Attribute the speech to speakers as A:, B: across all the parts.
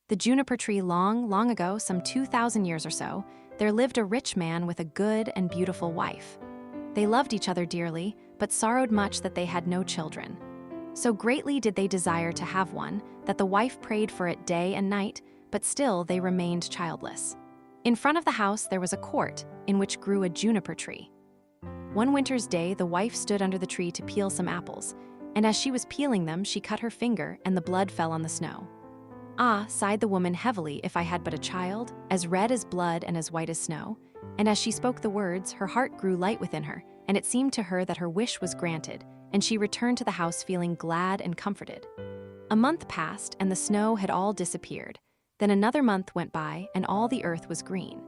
A: The juniper tree long, long ago, some 2,000 years or so, there lived a rich man with a good and beautiful wife. They loved each other dearly, but sorrowed much that they had no children. So greatly did they desire to have one, that the wife prayed for it day and night, but still they remained childless. In front of the house there was a court, in which grew a juniper tree. One winter's day, the wife stood under the tree to peel some apples, and as she was peeling them, she cut her finger, and the blood fell on the snow. "Ah," sighed the woman heavily, "if I had but a child, as red as blood and as white as snow." And as she spoke the words, her heart grew light within her, and it seemed to her that her wish was granted, and she returned to the house feeling glad and comforted. A month passed, and the snow had all disappeared. Then another month went by, and all the earth was green.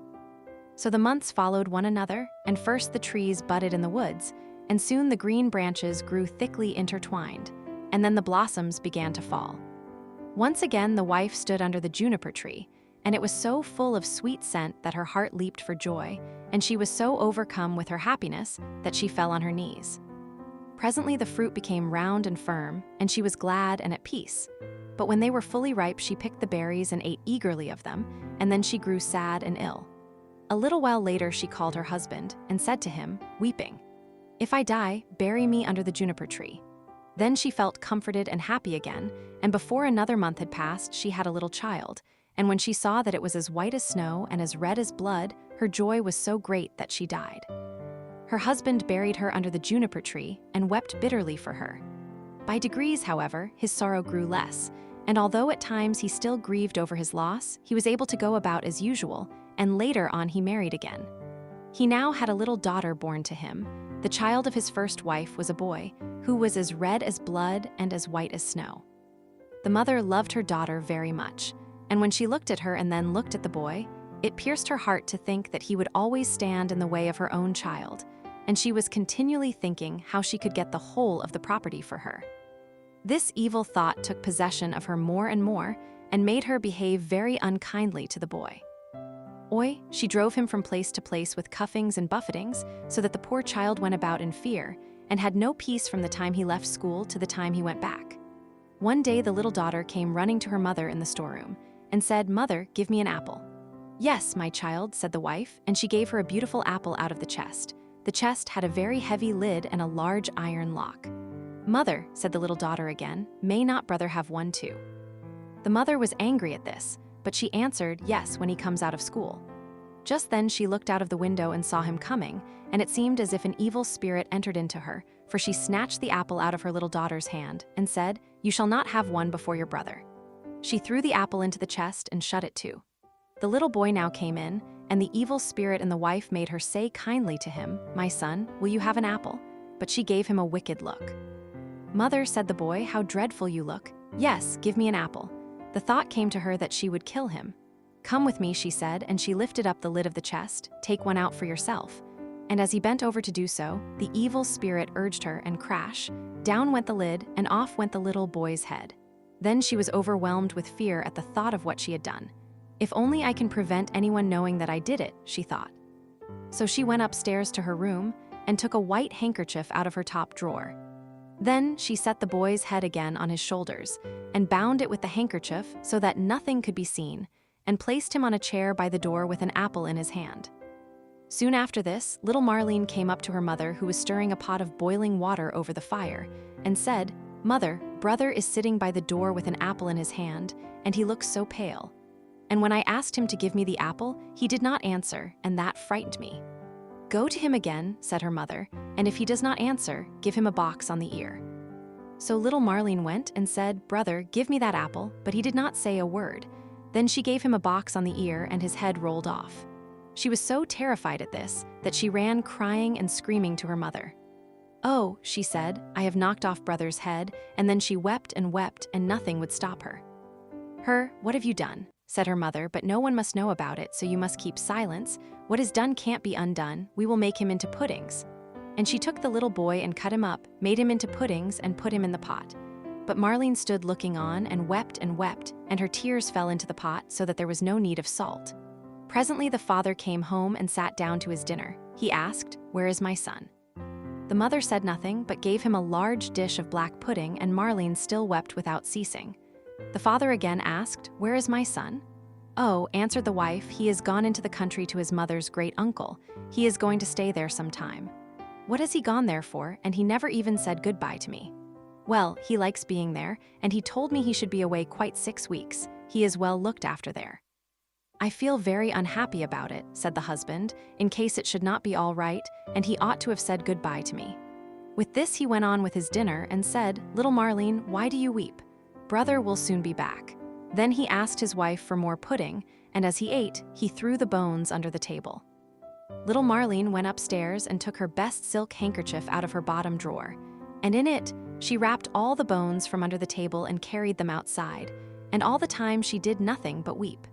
A: So the months followed one another, and first the trees budded in the woods, and soon the green branches grew thickly intertwined, and then the blossoms began to fall. Once again the wife stood under the juniper tree, and it was so full of sweet scent that her heart leaped for joy, and she was so overcome with her happiness that she fell on her knees. Presently the fruit became round and firm, and she was glad and at peace. But when they were fully ripe, she picked the berries and ate eagerly of them, and then she grew sad and ill. A little while later she called her husband, and said to him, weeping, "If I die, bury me under the juniper tree." Then she felt comforted and happy again, and before another month had passed, she had a little child, and when she saw that it was as white as snow and as red as blood, her joy was so great that she died. Her husband buried her under the juniper tree and wept bitterly for her. By degrees, however, his sorrow grew less, and although at times he still grieved over his loss, he was able to go about as usual, and later on he married again. He now had a little daughter born to him. The child of his first wife was a boy, who was as red as blood and as white as snow. The mother loved her daughter very much, and when she looked at her and then looked at the boy, it pierced her heart to think that he would always stand in the way of her own child, and she was continually thinking how she could get the whole of the property for her. This evil thought took possession of her more and more, and made her behave very unkindly to the boy. She drove him from place to place with cuffings and buffetings, so that the poor child went about in fear, and had no peace from the time he left school to the time he went back. One day the little daughter came running to her mother in the storeroom, and said, "Mother, give me an apple." "Yes, my child," said the wife, and she gave her a beautiful apple out of the chest. The chest had a very heavy lid and a large iron lock. "Mother," said the little daughter again, "may not brother have one too?" The mother was angry at this, but she answered, "Yes, when he comes out of school." Just then she looked out of the window and saw him coming, and it seemed as if an evil spirit entered into her, for she snatched the apple out of her little daughter's hand and said, "You shall not have one before your brother." She threw the apple into the chest and shut it too. The little boy now came in, and the evil spirit and the wife made her say kindly to him, "My son, will you have an apple?" But she gave him a wicked look. "Mother," said the boy, "how dreadful you look. Yes, give me an apple." The thought came to her that she would kill him. "Come with me," she said, and she lifted up the lid of the chest. "Take one out for yourself." And as he bent over to do so, the evil spirit urged her, and crash, down went the lid, and off went the little boy's head. Then she was overwhelmed with fear at the thought of what she had done. "If only I can prevent anyone knowing that I did it," she thought. So she went upstairs to her room and took a white handkerchief out of her top drawer. Then she set the boy's head again on his shoulders and bound it with the handkerchief so that nothing could be seen, and placed him on a chair by the door with an apple in his hand. Soon after this, little Marlene came up to her mother, who was stirring a pot of boiling water over the fire, and said, "Mother, brother is sitting by the door with an apple in his hand, and he looks so pale. And when I asked him to give me the apple, he did not answer, and that frightened me." "Go to him again," said her mother, "and if he does not answer, give him a box on the ear." So little Marlene went and said, "Brother, give me that apple," but he did not say a word. Then she gave him a box on the ear, and his head rolled off. She was so terrified at this that she ran crying and screaming to her mother. "Oh," she said, "I have knocked off brother's head," and then she wept, and nothing would stop her. "What have you done?" said her mother, "but no one must know about it, so you must keep silence. What is done can't be undone. We will make him into puddings." And she took the little boy and cut him up, made him into puddings, and put him in the pot. But Marlene stood looking on and wept, and her tears fell into the pot so that there was no need of salt. Presently the father came home and sat down to his dinner. He asked, "Where is my son?" The mother said nothing, but gave him a large dish of black pudding, and Marlene still wept without ceasing. The father again asked, "Where is my son?" "Oh," answered the wife, "he has gone into the country to his mother's great uncle. He is going to stay there some time." "What has he gone there for? And he never even said goodbye to me." "Well, he likes being there, and he told me he should be away quite 6 weeks. He is well looked after there." "I feel very unhappy about it," said the husband, "in case it should not be all right, and he ought to have said goodbye to me." With this he went on with his dinner and said, "Little Marlene, why do you weep? Brother will soon be back." Then he asked his wife for more pudding, and as he ate, he threw the bones under the table. Little Marlene went upstairs and took her best silk handkerchief out of her bottom drawer, and in it, she wrapped all the bones from under the table and carried them outside, and all the time she did nothing but weep.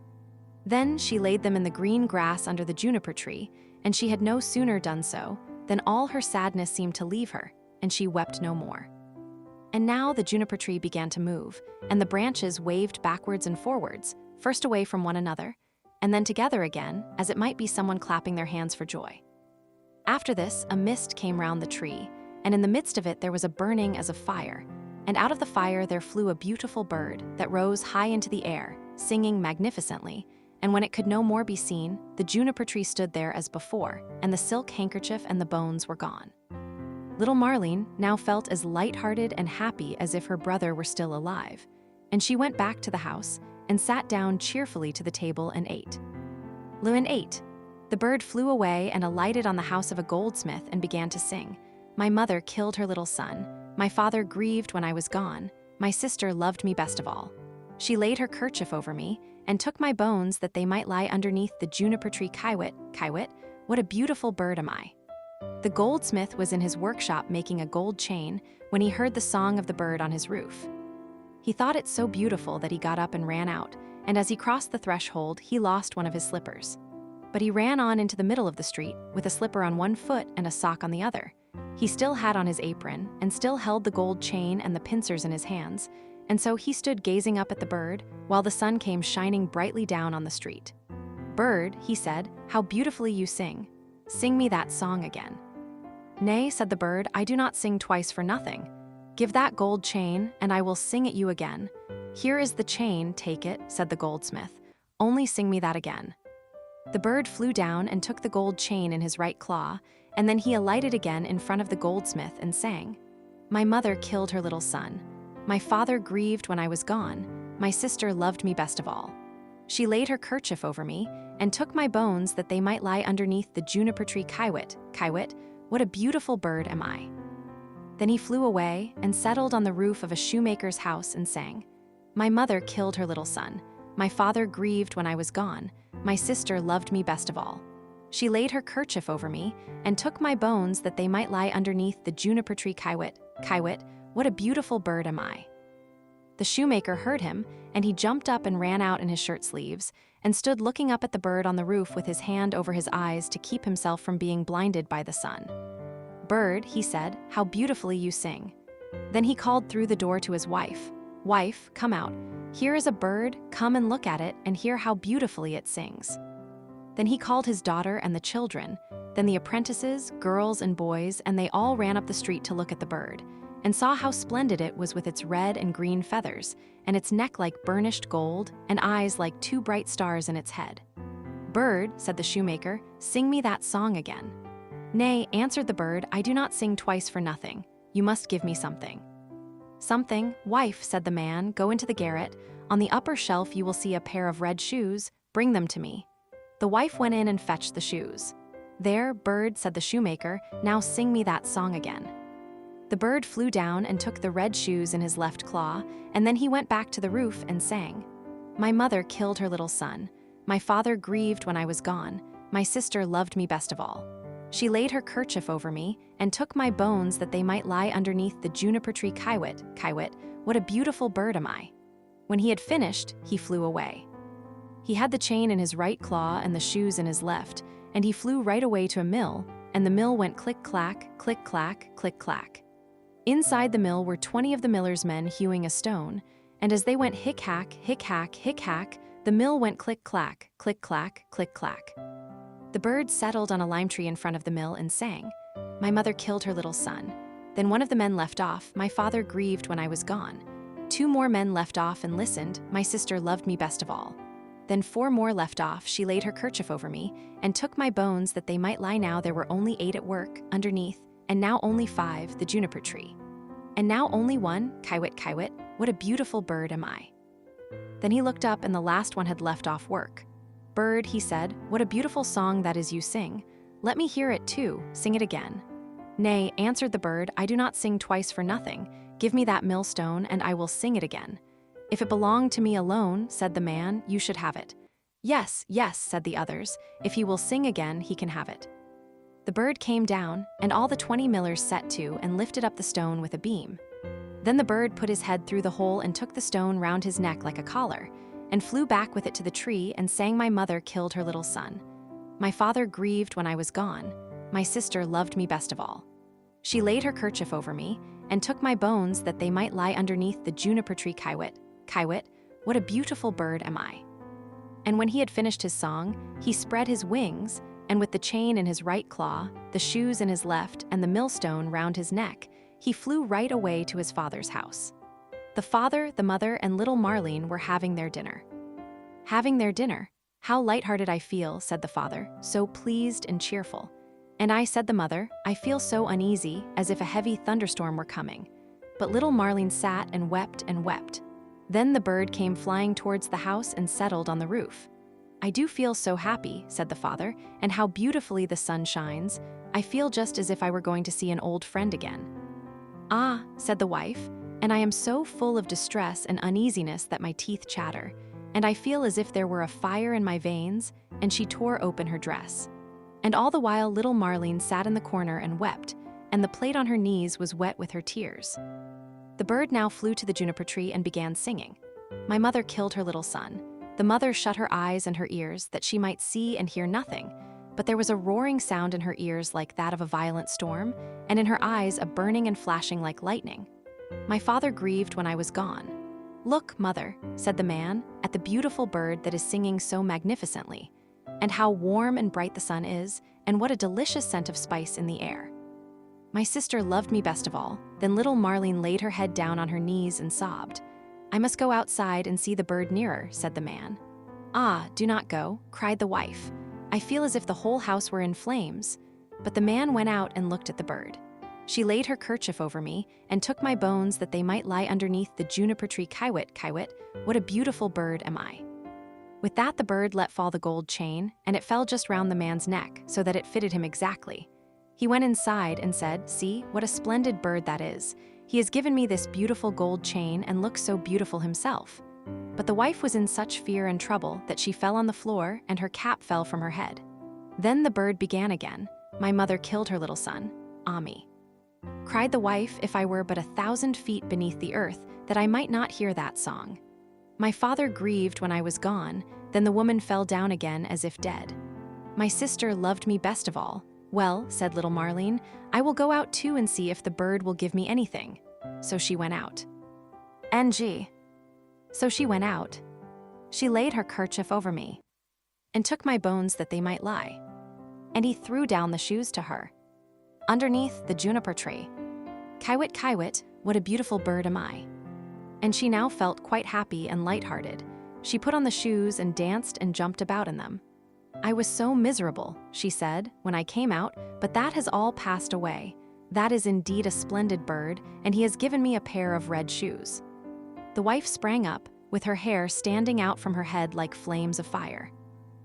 A: Then she laid them in the green grass under the juniper tree, and she had no sooner done so than all her sadness seemed to leave her, and she wept no more. And now the juniper tree began to move, and the branches waved backwards and forwards, first away from one another, and then together again, as it might be someone clapping their hands for joy. After this, a mist came round the tree, and in the midst of it there was a burning as of fire, and out of the fire there flew a beautiful bird that rose high into the air, singing magnificently, and when it could no more be seen, the juniper tree stood there as before, and the silk handkerchief and the bones were gone. Little Marlene now felt as light-hearted and happy as if her brother were still alive, and she went back to the house and sat down cheerfully to the table and ate. Lewin ate. The bird flew away and alighted on the house of a goldsmith and began to sing, "My mother killed her little son. My father grieved when I was gone. My sister loved me best of all. She laid her kerchief over me and took my bones that they might lie underneath the juniper tree. Kiwit, Kiwit, what a beautiful bird am I." The goldsmith was in his workshop making a gold chain when he heard the song of the bird on his roof. He thought it so beautiful that he got up and ran out, and as he crossed the threshold, he lost one of his slippers. But he ran on into the middle of the street with a slipper on one foot and a sock on the other. He still had on his apron and still held the gold chain and the pincers in his hands, and so he stood gazing up at the bird while the sun came shining brightly down on the street. "Bird," he said, "how beautifully you sing. Sing me that song again." "Nay," said the bird, "I do not sing twice for nothing. Give that gold chain, and I will sing at you again." "Here is the chain, take it," said the goldsmith. "Only sing me that again." The bird flew down and took the gold chain in his right claw, and then he alighted again in front of the goldsmith and sang, "My mother killed her little son. My father grieved when I was gone. My sister loved me best of all. She laid her kerchief over me and took my bones that they might lie underneath the juniper tree. Kiwit, Kiwit, what a beautiful bird am I." Then he flew away and settled on the roof of a shoemaker's house and sang, "My mother killed her little son. My father grieved when I was gone. My sister loved me best of all. She laid her kerchief over me and took my bones that they might lie underneath the juniper tree. Kiwit, Kiwit, what a beautiful bird am I." The shoemaker heard him, and he jumped up and ran out in his shirt sleeves and stood looking up at the bird on the roof with his hand over his eyes to keep himself from being blinded by the sun. "Bird," he said, "how beautifully you sing." Then he called through the door to his wife, "Wife, come out. Here is a bird, come and look at it and hear how beautifully it sings." Then he called his daughter and the children, then the apprentices, girls and boys, and they all ran up the street to look at the bird, and saw how splendid it was with its red and green feathers, and its neck like burnished gold, and eyes like 2 bright stars in its head. "Bird," said the shoemaker, "sing me that song again." "Nay," answered the bird, "I do not sing twice for nothing. You must give me something." "Something? Wife," said the man, "go into the garret. On the upper shelf you will see a pair of red shoes. Bring them to me." The wife went in and fetched the shoes. "There, bird," said the shoemaker, "now sing me that song again." The bird flew down and took the red shoes in his left claw, and then he went back to the roof and sang, "My mother killed her little son. My father grieved when I was gone. My sister loved me best of all. She laid her kerchief over me and took my bones that they might lie underneath the juniper tree. Kiwit, Kiwit, what a beautiful bird am I." When he had finished, he flew away. He had the chain in his right claw and the shoes in his left, and he flew right away to a mill, and the mill went click-clack, click-clack, click-clack. Inside the mill were 20 of the miller's men hewing a stone, and as they went hick-hack, hick-hack, hick-hack, the mill went click-clack, click-clack, click-clack. The bird settled on a lime tree in front of the mill and sang, "My mother killed her little son. Then one of the men left off, my father grieved when I was gone. 2 more men left off and listened. My sister loved me best of all. Then 4 more left off. She laid her kerchief over me and took my bones that they might lie. Now there were only 8 at work underneath, and now only 5, the juniper tree. And now only 1, kiwit, what a beautiful bird am I. Then he looked up and the last one had left off work. Bird, he said, what a beautiful song that is you sing. Let me hear it too, sing it again. Nay, answered the bird, I do not sing twice for nothing. Give me that millstone and I will sing it again. If it belonged to me alone, said the man, you should have it. Yes, yes, said the others, if he will sing again, he can have it. The bird came down, and all the 20 millers set to and lifted up the stone with a beam. Then the bird put his head through the hole and took the stone round his neck like a collar, and flew back with it to the tree and sang my mother killed her little son. My father grieved when I was gone. My sister loved me best of all. She laid her kerchief over me and took my bones that they might lie underneath the juniper tree. Kiwit, what a beautiful bird am I. And when he had finished his song, he spread his wings, and with the chain in his right claw, the shoes in his left, and the millstone round his neck, he flew right away to his father's house. The father, the mother, and little Marlene were having their dinner. Having their dinner? How light-hearted I feel, said the father, so pleased and cheerful. And I, said the mother, I feel so uneasy, as if a heavy thunderstorm were coming. But little Marlene sat and wept and wept. Then the bird came flying towards the house and settled on the roof. I do feel so happy, said the father, and how beautifully the sun shines. I feel just as if I were going to see an old friend again. Ah, said the wife, and I am so full of distress and uneasiness that my teeth chatter, and I feel as if there were a fire in my veins, and she tore open her dress. And all the while little Marlene sat in the corner and wept, and the plate on her knees was wet with her tears. The bird now flew to the juniper tree and began singing. My mother killed her little son. The mother shut her eyes and her ears that she might see and hear nothing, but there was a roaring sound in her ears like that of a violent storm, and in her eyes a burning and flashing like lightning. My father grieved when I was gone. Look, mother, said the man, at the beautiful bird that is singing so magnificently, and how warm and bright the sun is, and what a delicious scent of spice in the air. My sister loved me best of all. Then little Marlene laid her head down on her knees and sobbed. I must go outside and see the bird nearer, said the man. Ah, do not go, cried the wife. I feel as if the whole house were in flames. But the man went out and looked at the bird. She laid her kerchief over me and took my bones that they might lie underneath the juniper tree. Kiwit, what a beautiful bird am I. With that the bird let fall the gold chain, and it fell just round the man's neck, so that it fitted him exactly. He went inside and said, see, what a splendid bird that is. He has given me this beautiful gold chain and looks so beautiful himself. But the wife was in such fear and trouble that she fell on the floor and her cap fell from her head. Then the bird began again. My mother killed her little son, Ami. Cried the wife, if I were but 1,000 feet beneath the earth, that I might not hear that song. My father grieved when I was gone, then the woman fell down again as if dead. My sister loved me best of all. Well, said little Marlene, I will go out too and see if the bird will give me anything. So she went out. NG. So she went out. She laid her kerchief over me, and took my bones that they might lie. And he threw down the shoes to her. Underneath the juniper tree. Kiwit, what a beautiful bird am I. And she now felt quite happy and light-hearted. She put on the shoes and danced and jumped about in them. I was so miserable, she said, when I came out, but that has all passed away. That is indeed a splendid bird, and he has given me a pair of red shoes. The wife sprang up, with her hair standing out from her head like flames of fire.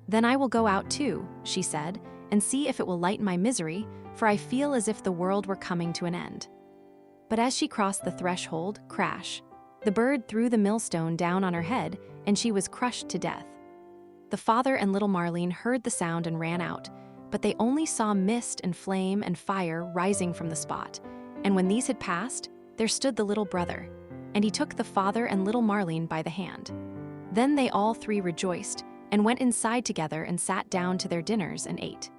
A: Then I will go out too, she said, and see if it will lighten my misery, for I feel as if the world were coming to an end. But as she crossed the threshold, crash, the bird threw the millstone down on her head, and she was crushed to death. The father and little Marlene heard the sound and ran out, but they only saw mist and flame and fire rising from the spot. And when these had passed, there stood the little brother, and he took the father and little Marlene by the hand. Then they all three rejoiced, and went inside together and sat down to their dinners and ate.